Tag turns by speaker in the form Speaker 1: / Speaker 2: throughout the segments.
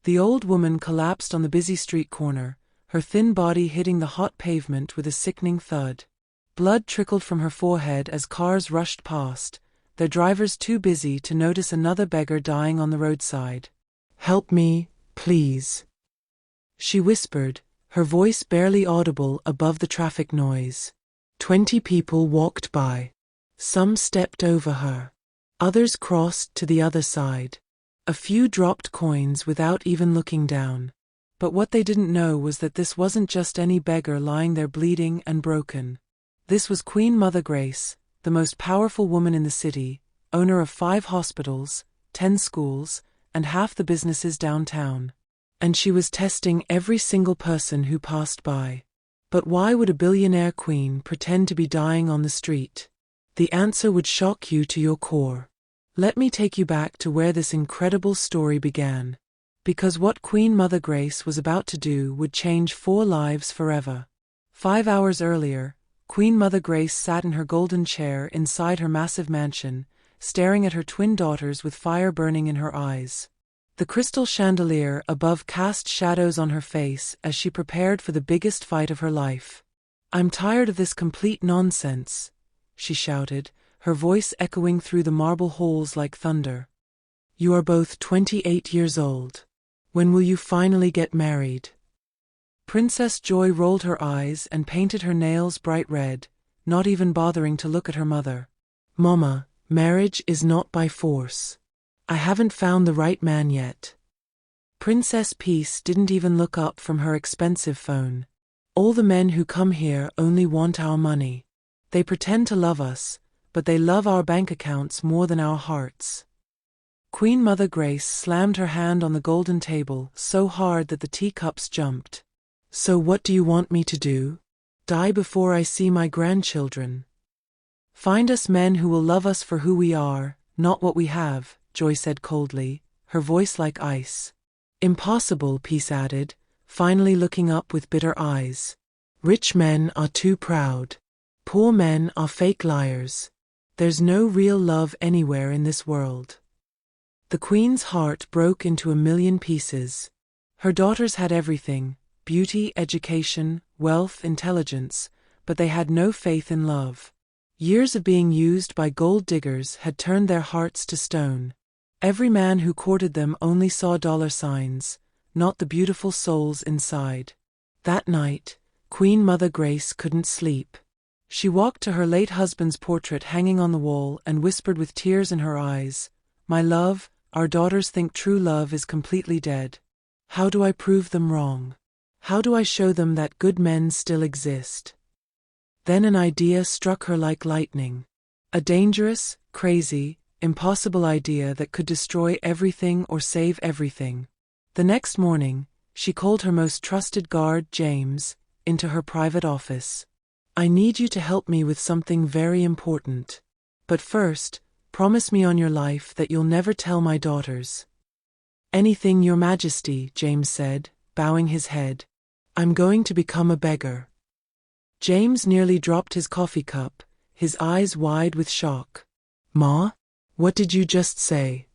Speaker 1: The old woman collapsed on the busy street corner, her thin body hitting the hot pavement with a sickening thud. Blood trickled from her forehead as cars rushed past, their drivers too busy to notice another beggar dying on the roadside. "Help me, please," she whispered, her voice barely audible above the traffic noise. 20 people walked by. Some stepped over her. Others crossed to the other side. A few dropped coins without even looking down. But what they didn't know was that this wasn't just any beggar lying there bleeding and broken. This was Queen Mother Grace, the most powerful woman in the city, owner of 5 hospitals, 10 schools, and half the businesses downtown. And she was testing every single person who passed by. But why would a billionaire queen pretend to be dying on the street? The answer would shock you to your core. Let me take you back to where this incredible story began. Because what Queen Mother Grace was about to do would change 4 lives forever. 5 hours earlier, Queen Mother Grace sat in her golden chair inside her massive mansion, staring at her twin daughters with fire burning in her eyes. The crystal chandelier above cast shadows on her face as she prepared for the biggest fight of her life. "I'm tired of this complete nonsense," she shouted, her voice echoing through the marble halls like thunder. "You are both 28 years old. When will you finally get married?" Princess Joy rolled her eyes and painted her nails bright red, not even bothering to look at her mother. "Mama, marriage is not by force. I haven't found the right man yet." Princess Peace didn't even look up from her expensive phone. "All the men who come here only want our money. They pretend to love us, but they love our bank accounts more than our hearts." Queen Mother Grace slammed her hand on the golden table so hard that the teacups jumped. "So what do you want me to do? Die before I see my grandchildren?" "Find us men who will love us for who we are, not what we have," Joy said coldly, her voice like ice. "Impossible," Peace added, finally looking up with bitter eyes. "Rich men are too proud. Poor men are fake liars. There's no real love anywhere in this world." The Queen's heart broke into a million pieces. Her daughters had everything: beauty, education, wealth, intelligence, but they had no faith in love. Years of being used by gold diggers had turned their hearts to stone. Every man who courted them only saw dollar signs, not the beautiful souls inside. That night, Queen Mother Grace couldn't sleep. She walked to her late husband's portrait hanging on the wall and whispered with tears in her eyes, "My love, our daughters think true love is completely dead. How do I prove them wrong? How do I show them that good men still exist?" Then an idea struck her like lightning. A dangerous, crazy, impossible idea that could destroy everything or save everything. The next morning, she called her most trusted guard, James, into her private office. "I need you to help me with something very important. But first, promise me on your life that you'll never tell my daughters." "Anything, Your Majesty," James said, bowing his head. "I'm going to become a beggar." James nearly dropped his coffee cup, his eyes wide with shock. "Ma? What did you just say?"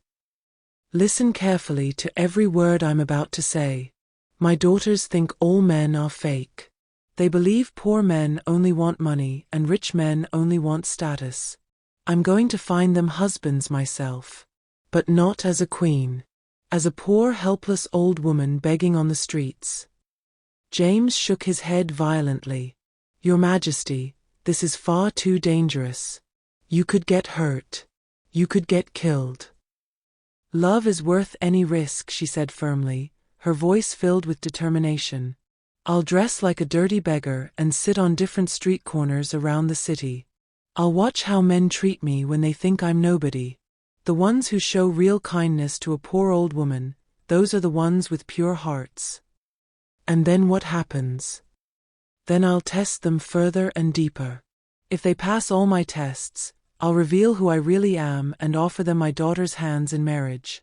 Speaker 1: "Listen carefully to every word I'm about to say. My daughters think all men are fake. They believe poor men only want money and rich men only want status. I'm going to find them husbands myself. But not as a queen. As a poor, helpless old woman begging on the streets." James shook his head violently. "Your Majesty, this is far too dangerous. You could get hurt. You could get killed." "Love is worth any risk," she said firmly, her voice filled with determination. "I'll dress like a dirty beggar and sit on different street corners around the city. I'll watch how men treat me when they think I'm nobody. The ones who show real kindness to a poor old woman, those are the ones with pure hearts. And then what happens? Then I'll test them further and deeper. If they pass all my tests, I'll reveal who I really am and offer them my daughter's hands in marriage."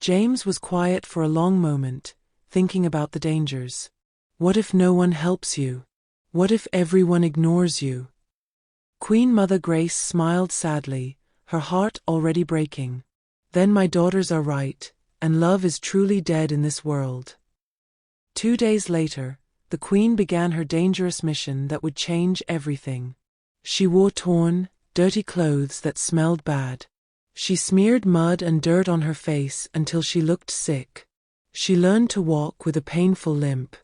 Speaker 1: James was quiet for a long moment, thinking about the dangers. What if no one helps you? What if everyone ignores you? Queen Mother Grace smiled sadly, her heart already breaking. "Then my daughters are right, and love is truly dead in this world. 2 days later, the queen began her dangerous mission that would change everything. She wore torn, dirty clothes that smelled bad. She smeared mud and dirt on her face until she looked sick. She learned to walk with a painful limp.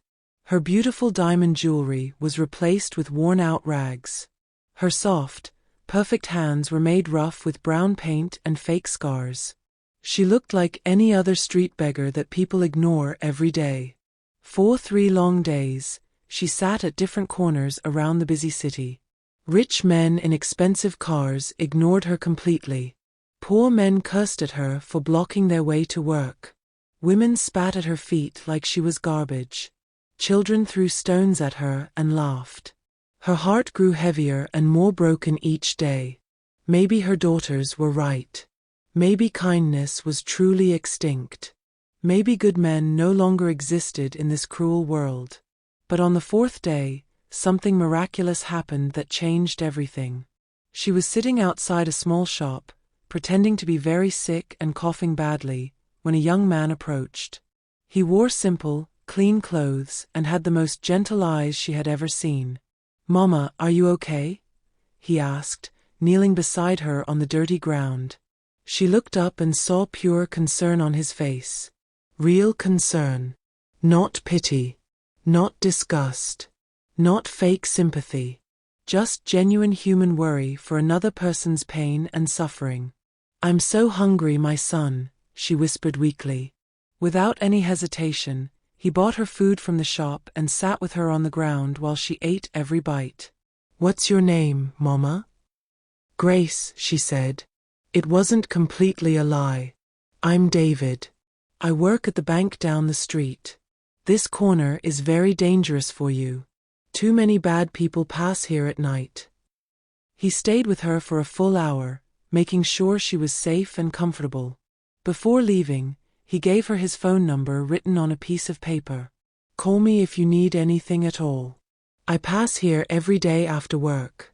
Speaker 1: Her beautiful diamond jewelry was replaced with worn-out rags. Her soft, perfect hands were made rough with brown paint and fake scars. She looked like any other street beggar that people ignore every day. For 3 long days, she sat at different corners around the busy city. Rich men in expensive cars ignored her completely. Poor men cursed at her for blocking their way to work. Women spat at her feet like she was garbage. Children threw stones at her and laughed. Her heart grew heavier and more broken each day. Maybe her daughters were right. Maybe kindness was truly extinct. Maybe good men no longer existed in this cruel world. But on the 4th day, something miraculous happened that changed everything. She was sitting outside a small shop, pretending to be very sick and coughing badly, when a young man approached. He wore simple, clean clothes and had the most gentle eyes she had ever seen. "Mama, are you okay?" he asked, kneeling beside her on the dirty ground. She looked up and saw pure concern on his face. Real concern. Not pity. Not disgust. Not fake sympathy. Just genuine human worry for another person's pain and suffering. "I'm so hungry, my son," she whispered weakly. Without any hesitation, he bought her food from the shop and sat with her on the ground while she ate every bite. "What's your name, Mama?" "Grace," she said. It wasn't completely a lie. "I'm David. I work at the bank down the street. This corner is very dangerous for you. Too many bad people pass here at night." He stayed with her for a full hour, making sure she was safe and comfortable. Before leaving, he gave her his phone number written on a piece of paper. "Call me if you need anything at all. I pass here every day after work."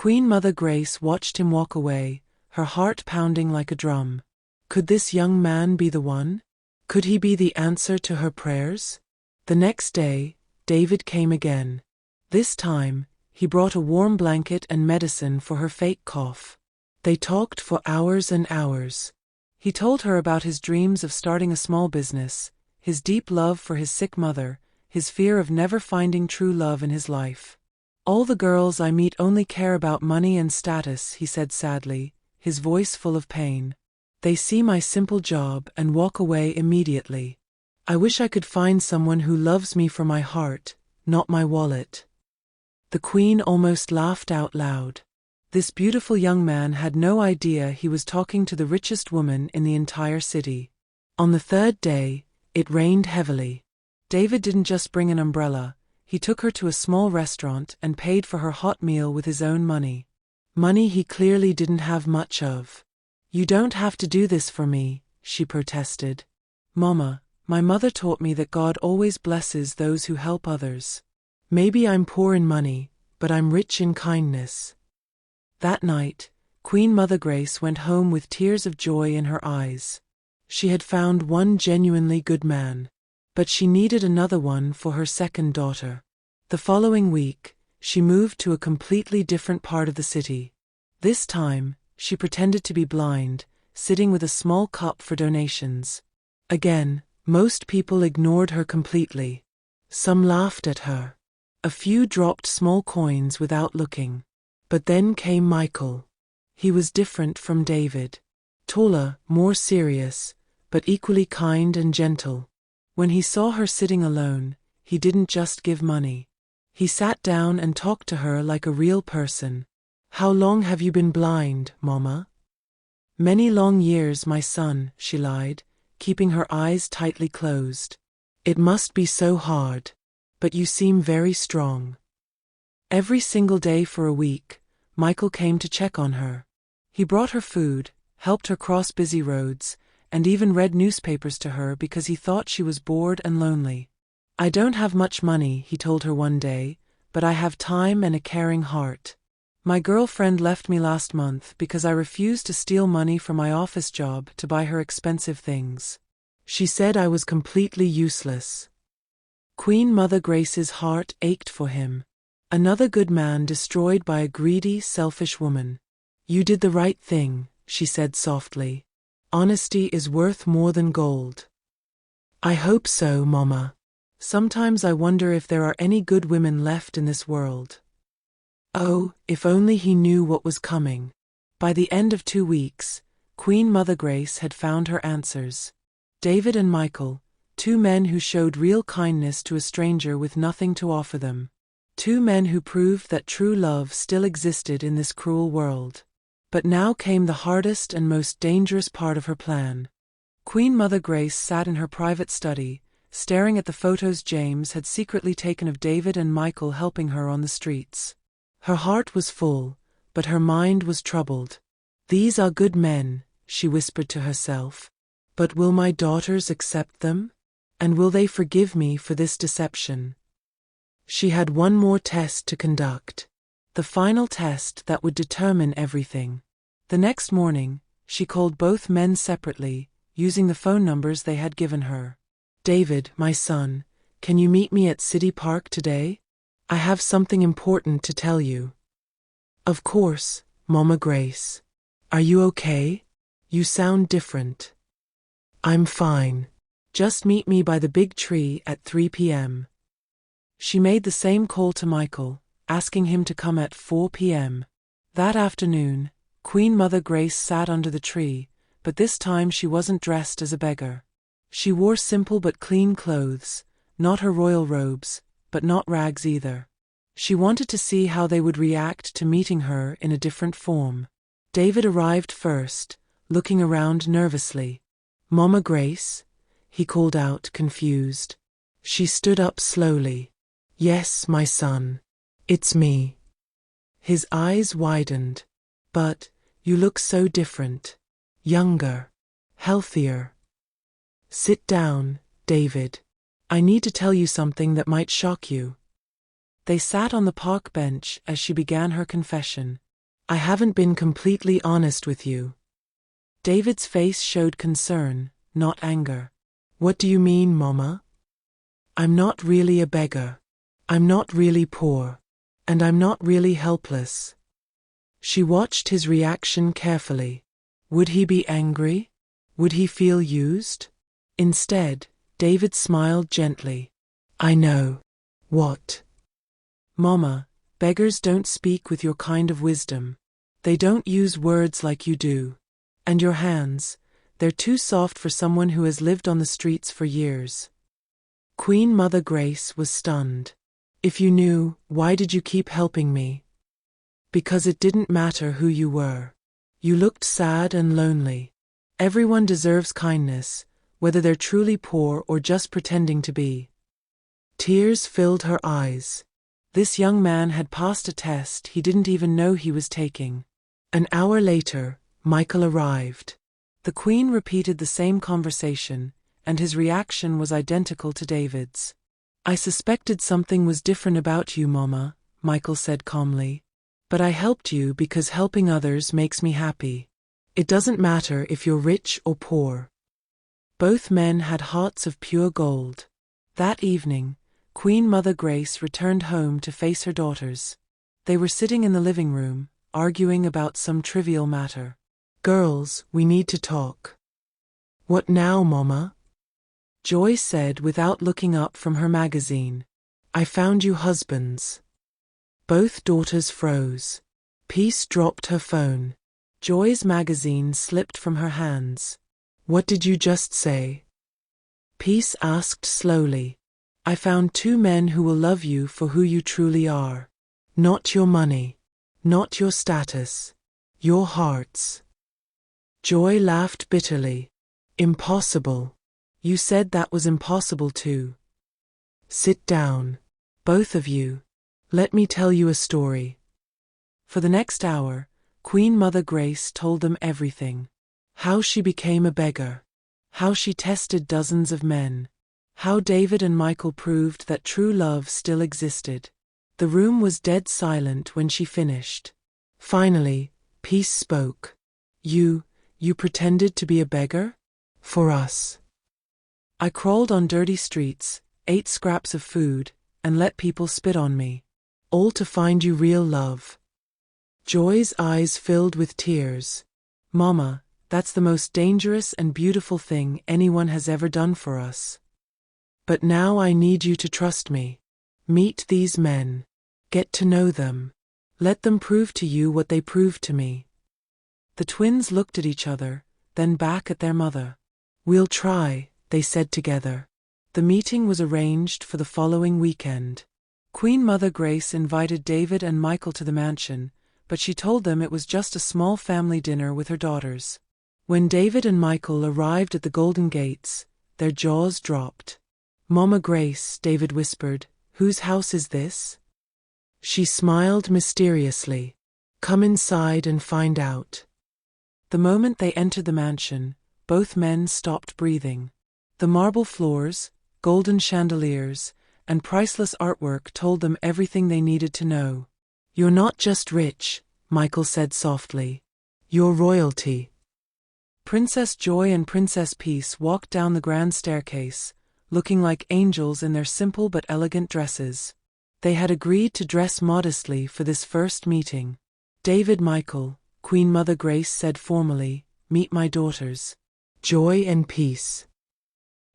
Speaker 1: Queen Mother Grace watched him walk away, her heart pounding like a drum. Could this young man be the one? Could he be the answer to her prayers? The next day, David came again. This time, he brought a warm blanket and medicine for her fake cough. They talked for hours and hours. He told her about his dreams of starting a small business, his deep love for his sick mother, his fear of never finding true love in his life. "All the girls I meet only care about money and status," he said sadly, his voice full of pain. "They see my simple job and walk away immediately. I wish I could find someone who loves me for my heart, not my wallet." The queen almost laughed out loud. This beautiful young man had no idea he was talking to the richest woman in the entire city. On the 3rd day, it rained heavily. David didn't just bring an umbrella, he took her to a small restaurant and paid for her hot meal with his own money. Money he clearly didn't have much of. "You don't have to do this for me," she protested. "Mama, my mother taught me that God always blesses those who help others. Maybe I'm poor in money, but I'm rich in kindness." That night, Queen Mother Grace went home with tears of joy in her eyes. She had found one genuinely good man. But she needed another one for her second daughter. The following week, she moved to a completely different part of the city. This time, she pretended to be blind, sitting with a small cup for donations. Again, most people ignored her completely. Some laughed at her. A few dropped small coins without looking. But then came Michael. He was different from David. Taller, more serious, but equally kind and gentle. When he saw her sitting alone, he didn't just give money. He sat down and talked to her like a real person. "How long have you been blind, Mama?" "Many long years, my son," she lied, keeping her eyes tightly closed. "It must be so hard. But you seem very strong." Every single day for a week, Michael came to check on her. He brought her food, helped her cross busy roads, and even read newspapers to her because he thought she was bored and lonely. "I don't have much money," he told her one day, "but I have time and a caring heart. My girlfriend left me last month because I refused to steal money from my office job to buy her expensive things. She said I was completely useless. Queen Mother Grace's heart ached for him. Another good man destroyed by a greedy, selfish woman. You did the right thing, she said softly. Honesty is worth more than gold. I hope so, Mama. Sometimes I wonder if there are any good women left in this world. Oh, if only he knew what was coming. By the end of 2 weeks, Queen Mother Grace had found her answers. David and Michael, 2 men who showed real kindness to a stranger with nothing to offer them. 2 men who proved that true love still existed in this cruel world. But now came the hardest and most dangerous part of her plan. Queen Mother Grace sat in her private study, staring at the photos James had secretly taken of David and Michael helping her on the streets. Her heart was full, but her mind was troubled. These are good men, she whispered to herself. But will my daughters accept them? And will they forgive me for this deception? She had one more test to conduct. The final test that would determine everything. The next morning, she called both men separately, using the phone numbers they had given her. David, my son, can you meet me at City Park today? I have something important to tell you. Of course, Mama Grace. Are you okay? You sound different. I'm fine. Just meet me by the big tree at 3 p.m. She made the same call to Michael, asking him to come at 4 p.m. That afternoon, Queen Mother Grace sat under the tree, but this time she wasn't dressed as a beggar. She wore simple but clean clothes, not her royal robes, but not rags either. She wanted to see how they would react to meeting her in a different form. David arrived first, looking around nervously. Mama Grace? He called out, confused. She stood up slowly. Yes, my son. It's me. His eyes widened. But, you look so different. Younger. Healthier. Sit down, David. I need to tell you something that might shock you. They sat on the park bench as she began her confession. I haven't been completely honest with you. David's face showed concern, not anger. What do you mean, Mama? I'm not really a beggar. I'm not really poor. And I'm not really helpless. She watched his reaction carefully. Would he be angry? Would he feel used? Instead, David smiled gently. I know. What? Mama, beggars don't speak with your kind of wisdom. They don't use words like you do. And your hands, they're too soft for someone who has lived on the streets for years. Queen Mother Grace was stunned. If you knew, why did you keep helping me? Because it didn't matter who you were. You looked sad and lonely. Everyone deserves kindness, whether they're truly poor or just pretending to be. Tears filled her eyes. This young man had passed a test he didn't even know he was taking. An hour later, Michael arrived. The Queen repeated the same conversation, and his reaction was identical to David's. I suspected something was different about you, Mama, Michael said calmly. But I helped you because helping others makes me happy. It doesn't matter if you're rich or poor. Both men had hearts of pure gold. That evening, Queen Mother Grace returned home to face her daughters. They were sitting in the living room, arguing about some trivial matter. Girls, we need to talk. What now, Mama? Joy said without looking up from her magazine. I found you husbands. Both daughters froze. Peace dropped her phone. Joy's magazine slipped from her hands. What did you just say? Peace asked slowly. I found 2 men who will love you for who you truly are. Not your money. Not your status. Your hearts. Joy laughed bitterly. Impossible. You said that was impossible too. Sit down. Both of you. Let me tell you a story. For the next hour, Queen Mother Grace told them everything. How she became a beggar. How she tested dozens of men. How David and Michael proved that true love still existed. The room was dead silent when she finished. Finally, Peace spoke. You pretended to be a beggar? For us. I crawled on dirty streets, ate scraps of food, and let people spit on me. All to find you real love. Joy's eyes filled with tears. Mama, that's the most dangerous and beautiful thing anyone has ever done for us. But now I need you to trust me. Meet these men. Get to know them. Let them prove to you what they proved to me. The twins looked at each other, then back at their mother. We'll try, they said together. The meeting was arranged for the following weekend. Queen Mother Grace invited David and Michael to the mansion, but she told them it was just a small family dinner with her daughters. When David and Michael arrived at the Golden Gates, their jaws dropped. Mama Grace, David whispered, whose house is this? She smiled mysteriously. Come inside and find out. The moment they entered the mansion, both men stopped breathing. The marble floors, golden chandeliers, and priceless artwork told them everything they needed to know. You're not just rich, Michael said softly. You're royalty. Princess Joy and Princess Peace walked down the grand staircase, looking like angels in their simple but elegant dresses. They had agreed to dress modestly for this first meeting. David Michael, Queen Mother Grace said formally, meet my daughters. Joy and Peace.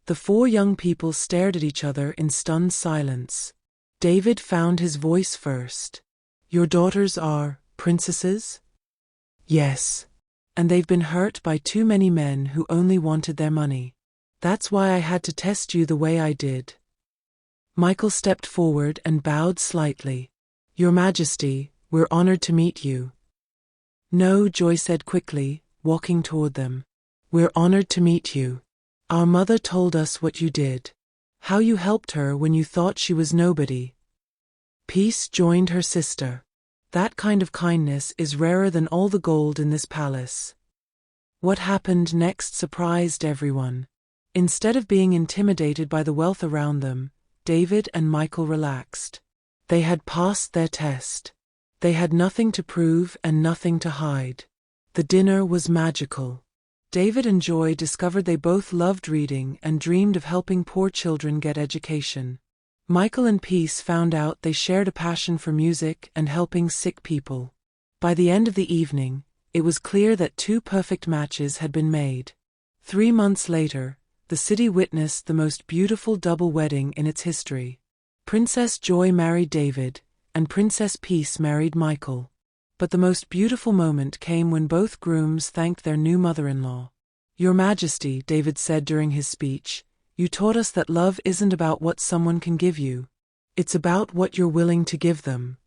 Speaker 1: The four young people stared at each other in stunned silence. David found his voice first. Your daughters are princesses? Yes. And they've been hurt by too many men who only wanted their money. That's why I had to test you the way I did. Michael stepped forward and bowed slightly. Your Majesty, we're honored to meet you. No, Joy said quickly, walking toward them. We're honored to meet you. Our mother told us what you did. How you helped her when you thought she was nobody. Peace joined her sister. That kind of kindness is rarer than all the gold in this palace. What happened next surprised everyone. Instead of being intimidated by the wealth around them, David and Michael relaxed. They had passed their test. They had nothing to prove and nothing to hide. The dinner was magical. David and Joy discovered they both loved reading and dreamed of helping poor children get education. Michael and Peace found out they shared a passion for music and helping sick people. By the end of the evening, it was clear that two perfect matches had been made. 3 months later, the city witnessed the most beautiful double wedding in its history. Princess Joy married David, and Princess Peace married Michael. But the most beautiful moment came when both grooms thanked their new mother-in-law. Your Majesty, David said during his speech, you taught us that love isn't about what someone can give you. It's about what you're willing to give them.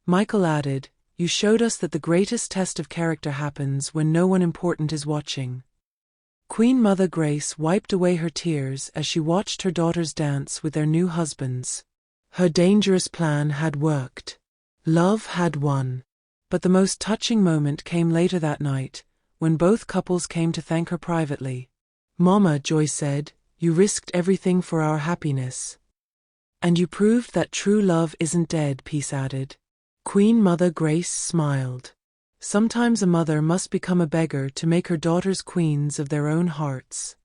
Speaker 1: Michael added, you showed us that the greatest test of character happens when no one important is watching. Queen Mother Grace wiped away her tears as she watched her daughters dance with their new husbands. Her dangerous plan had worked. Love had won. But the most touching moment came later that night, when both couples came to thank her privately. Mama, Joy said, you risked everything for our happiness. And you proved that true love isn't dead, Peace added. Queen Mother Grace smiled. Sometimes a mother must become a beggar to make her daughters queens of their own hearts.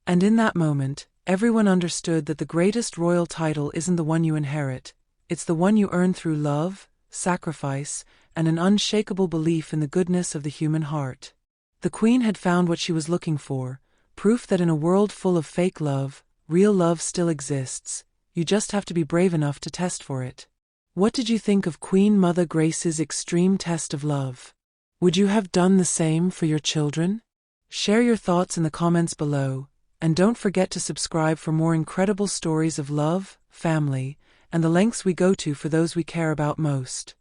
Speaker 1: And in that moment, everyone understood that the greatest royal title isn't the one you inherit, it's the one you earn through love, sacrifice, and an unshakable belief in the goodness of the human heart. The Queen had found what she was looking for, proof that in a world full of fake love, real love still exists. You just have to be brave enough to test for it. What did you think of Queen Mother Grace's extreme test of love? Would you have done the same for your children? Share your thoughts in the comments below, and don't forget to subscribe for more incredible stories of love, family, and the lengths we go to for those we care about most.